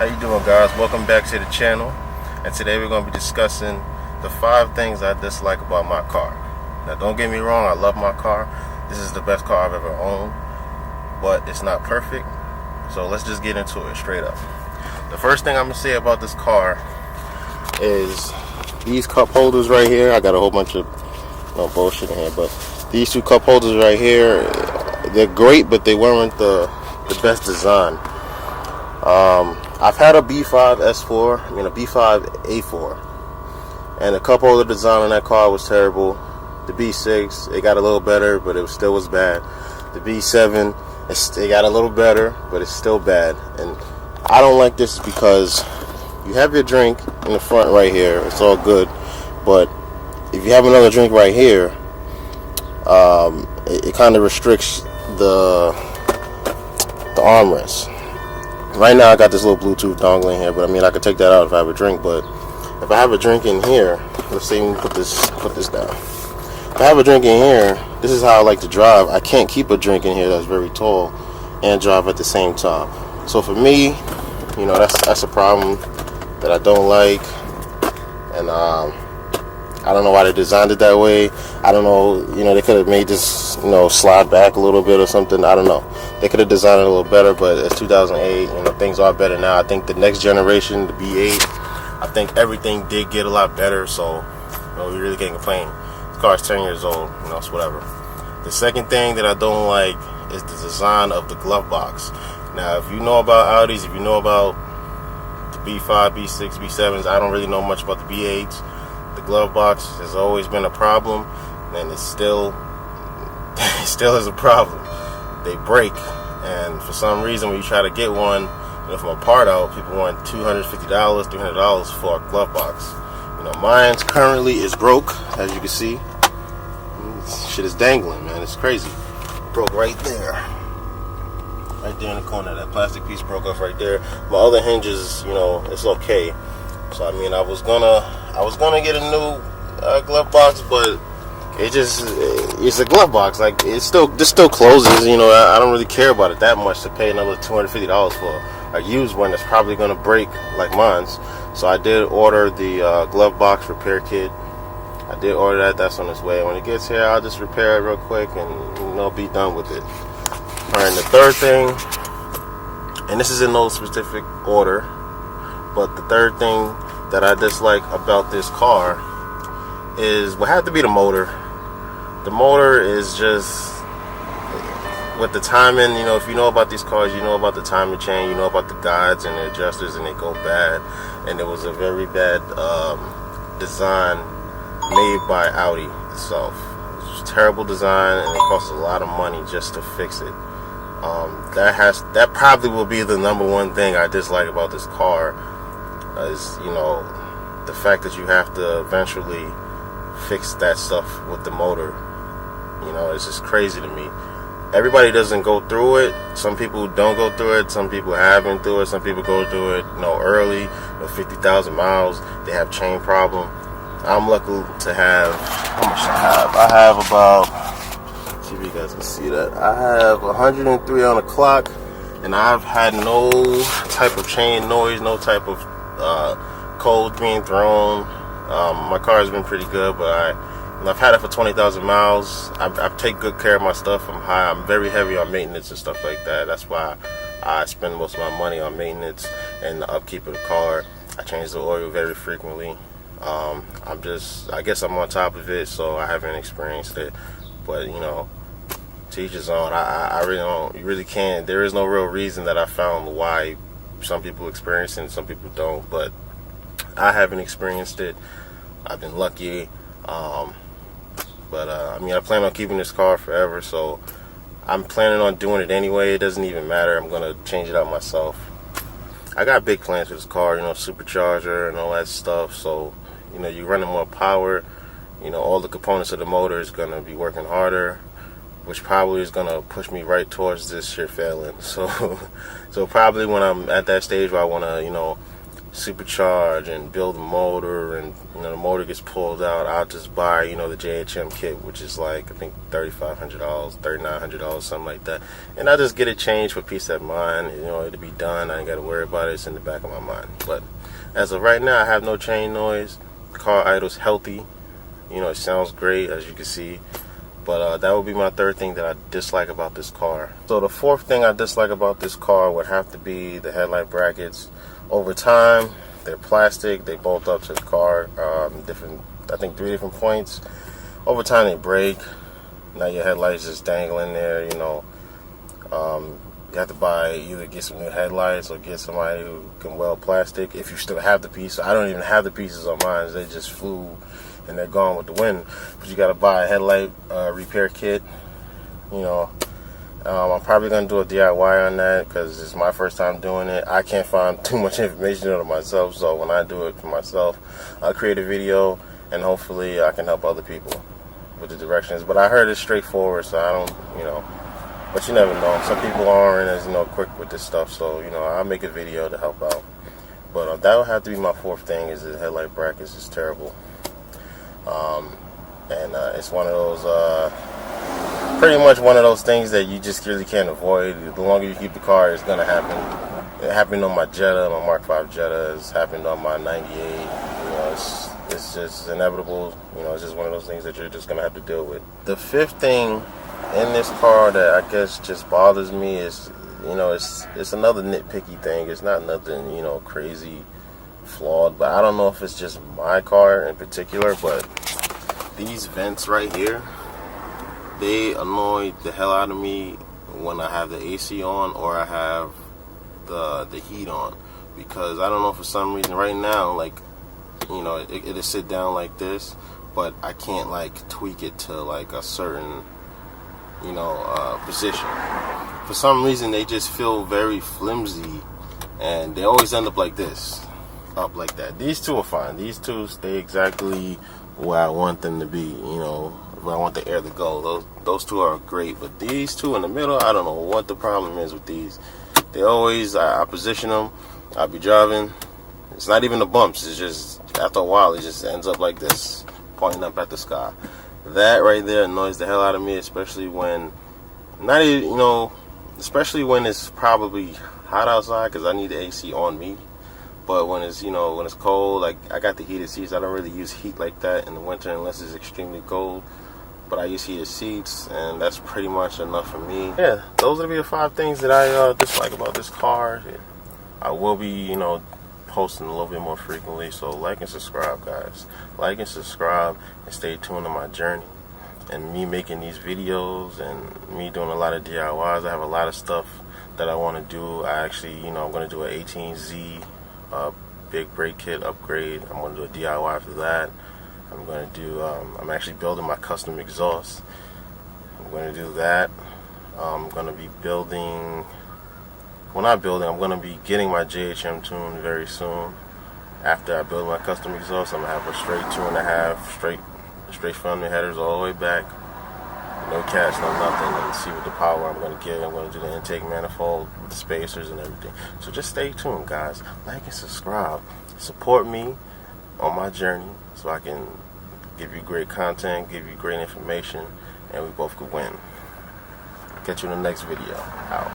How you doing, guys? Welcome back to the channel. And today we're going to be discussing the 5 things I dislike about my car. Now, don't get me wrong, I love my car. This is the best car I've ever owned, but it's not perfect. So let's just get into it straight up. The first thing I'm going to say about this car is these cup holders right here. I got a whole bunch of bullshit in here, but these 2 cup holders right here, they're great, but they weren't the best design. I've had a B5 S4, a B5 A4, and the cup holder design on that car was terrible. The B6, it got a little better, but it still was bad. The B7, it got a little better, but it's still bad. And I don't like this because you have your drink in the front right here, it's all good, but if you have another drink right here, it kind of restricts the armrest. Right now I got this little Bluetooth dongle in here, but I could take that out if I have a drink. But if I have a drink in here, let's see, let me put this down. If I have a drink in here, this is how I like to drive. I can't keep a drink in here that's very tall and drive at the same time. So for me, that's a problem that I don't like, and I don't know why they designed it that way. I don't know, they could have made this, slide back a little bit or something. I don't know. They could have designed it a little better, but it's 2008, things are better now. I think the next generation, the B8, I think everything did get a lot better, so, we really can't complain. This car's 10 years old, it's whatever. The second thing that I don't like is the design of the glove box. Now, if you know about Audis, if you know about the B5, B6, B7s, I don't really know much about the B8s. The glove box has always been a problem, and it still is a problem. They break, and for some reason when you try to get one from a part out, people want $250, $300 for a glove box. Mine currently is broke, as you can see. Shit is dangling, man. It's crazy. Broke right there in the corner. That plastic piece broke off right there. My other hinges, it's okay. So I was gonna get a new glove box, but it's a glove box. Like this still closes. I don't really care about it that much to pay another $250 for a used one that's probably gonna break like mine's. So I did order the glove box repair kit. I did order that. That's on its way. When it gets here, I'll just repair it real quick and be done with it. Alright, and the third thing, and this is in no specific order, but the third thing that I dislike about this car would have to be the motor. The motor is just, with the timing, if you know about these cars, you know about the timing chain, you know about the guides and the adjusters, and they go bad. And it was a very bad design made by Audi itself. It was a terrible design, and it cost a lot of money just to fix it. That probably will be the number one thing I dislike about this car, is the fact that you have to eventually fix that stuff with the motor. It's just crazy to me. Everybody doesn't go through it. Some people don't go through it. Some people have been through it. Some people go through it early, 50,000 miles. They have chain problem. I'm lucky to have, how much I have about, see if you guys can see that, I have 103 on the clock, and I've had no type of chain noise, no type of code being thrown. My car has been pretty good, but I've had it for 20,000 miles. I take good care of my stuff. I'm very heavy on maintenance and stuff like that. That's why I spend most of my money on maintenance and the upkeep of the car. I change the oil very frequently. I guess I'm on top of it, so I haven't experienced it. But to each his own. I really don't. You really can't. There is no real reason that I found why some people experience it and some people don't. But I haven't experienced it. I've been lucky. But I plan on keeping this car forever, so I'm planning on doing it anyway. It doesn't even matter. I'm gonna change it out myself. I got big plans for this car, supercharger and all that stuff. So, you're running more power. All the components of the motor is gonna be working harder, which probably is gonna push me right towards this shit failing. So probably when I'm at that stage where I wanna, supercharge and build a motor, and the motor gets pulled out, I'll just buy the JHM kit, which is like I think $3,500, $3,900, something like that, and I just get it changed for peace of mind. It'll be done. I ain't got to worry about it. It's in the back of my mind. But as of right now, I have no chain noise. The car idles healthy. It sounds great, as you can see. But that would be my third thing that I dislike about this car. So the fourth thing I dislike about this car would have to be the headlight brackets. Over time, they're plastic. They bolt up to the car. I think 3 different points. Over time, they break. Now your headlights just dangling there. You have to get some new headlights or get somebody who can weld plastic if you still have the piece. I don't even have the pieces on mine. They just flew and they're gone with the wind. But you got to buy a headlight repair kit. I'm probably going to do a DIY on that because it's my first time doing it. I can't find too much information on it myself, so when I do it for myself, I'll create a video and hopefully I can help other people with the directions. But I heard it's straightforward, so I don't, but you never know. Some people aren't as, quick with this stuff, so, I'll make a video to help out. But that would have to be my fourth thing, is the headlight brackets is terrible. It's one of those, pretty much one of those things that you just really can't avoid. The longer you keep the car, it's going to happen. It happened on my Jetta, my Mark V Jetta. It's happened on my 98. It's just inevitable. It's just one of those things that you're just going to have to deal with. The fifth thing in this car that I guess just bothers me is, it's another nitpicky thing. It's not nothing, crazy flawed, but I don't know if it's just my car in particular, but these vents right here, they annoy the hell out of me when I have the AC on or I have the heat on, because I don't know, for some reason right now, like, it'll sit down like this, but I can't like tweak it to like a certain position. For some reason they just feel very flimsy and they always end up like this, up like that. These two are fine. These two stay exactly where I want them to be, where I want the air to go. Those two are great, but these two in the middle, I don't know what the problem is with these. They always, I position them, I'll be driving, it's not even the bumps, it's just, after a while, it just ends up like this, pointing up at the sky. That right there annoys the hell out of me, especially when, especially when it's probably hot outside, because I need the AC on me. But when it's, when it's cold, like, I got the heated seats. I don't really use heat like that in the winter unless it's extremely cold. But I use heated seats, and that's pretty much enough for me. Yeah, those are the 5 things that I dislike about this car. I will be, posting a little bit more frequently, so like and subscribe, guys. Like and subscribe and stay tuned to my journey. And me making these videos and me doing a lot of DIYs. I have a lot of stuff that I want to do. I actually, I'm going to do an 18Z big brake kit upgrade. I'm going to do a DIY for that. I'm going to do, I'm actually building my custom exhaust. I'm going to do that. I'm going to be building, well, not building, I'm going to be getting my JHM tune very soon. After I build my custom exhaust, I'm going to have a straight 2.5, straight front headers all the way back. No catch, no nothing, and see what the power I'm going to get. I'm going to do the intake manifold with the spacers and everything. So just stay tuned, guys. Like and subscribe. Support me on my journey so I can give you great content, give you great information, and we both could win. Catch you in the next video. Out.